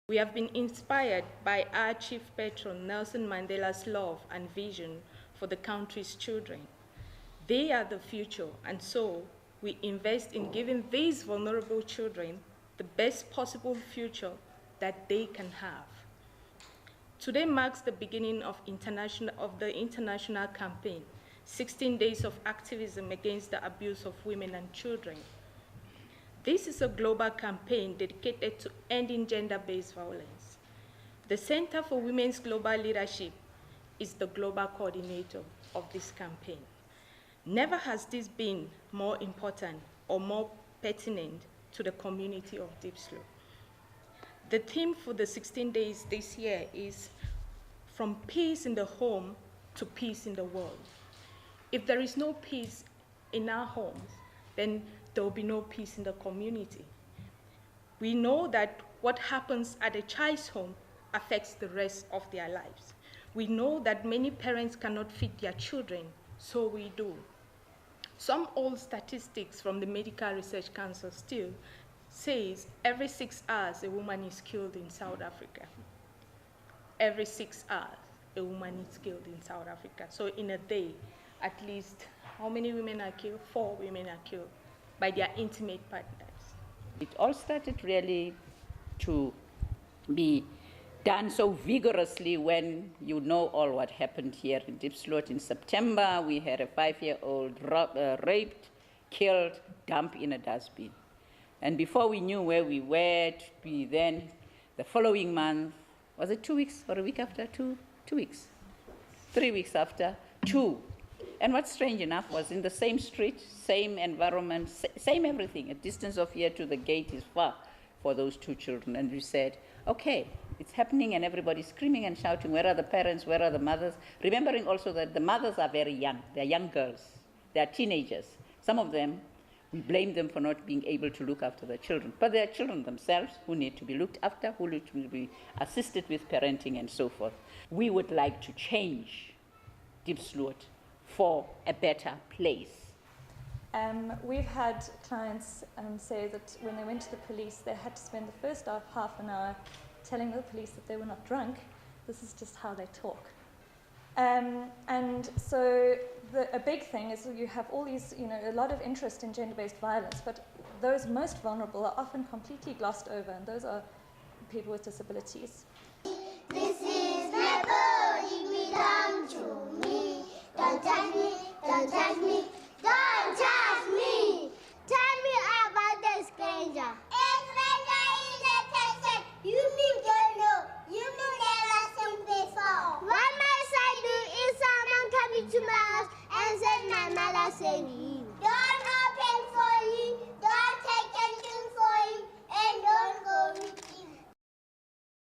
We have been inspired by our chief patron Nelson Mandela's love and vision for the country's children. They are the future, and so we invest in giving these vulnerable children the best possible future that they can have. Today marks the beginning of the international campaign, 16 days of activism against the abuse of women and children. This is a global campaign dedicated to ending gender-based violence. The Center for Women's Global Leadership is the global coordinator of this campaign. Never has this been more important or more pertinent to the community of Diepsloot. The theme for the 16 days this year is From Peace in the Home to Peace in the World. If there is no peace in our homes, then there will be no peace in the community. We know that what happens at a child's home affects the rest of their lives. We know that many parents cannot feed their children, so we do. Some old statistics from the Medical Research Council still says every 6 hours a woman is killed in South Africa. Every 6 hours a woman is killed in South Africa. So in a day, at least how many women are killed? 4 women are killed by their intimate partners. It all started really to be done so vigorously when you know all what happened here in Diepsloot in September. We had a 5-year-old raped, killed, dumped in a dustbin. And before we knew where we were, we then, the following month, was it 2 weeks or a week after? 2 weeks. 3 weeks after, 2. And what's strange enough was in the same street, same environment, same everything. A distance of here to the gate is far for those 2 children. And we said, okay, it's happening and everybody's screaming and shouting, where are the parents, where are the mothers? Remembering also that the mothers are very young. They're young girls. They're teenagers. Some of them, we blame them for not being able to look after their children. But they are children themselves who need to be looked after, who need to be assisted with parenting and so forth. We would like to change Diepsloot for a better place. We've had clients say that when they went to the police, they had to spend the first half an hour telling the police that they were not drunk. This is just how they talk. And so a big thing is you have all these, a lot of interest in gender-based violence, but those most vulnerable are often completely glossed over, and those are people with disabilities. This is my body, belong to me. Don't touch me, don't touch me, don't touch me. Tell me about the stranger. A stranger is a person you mean don't know, you mean never seen before. What must I do if someone comes to my house and says my mother said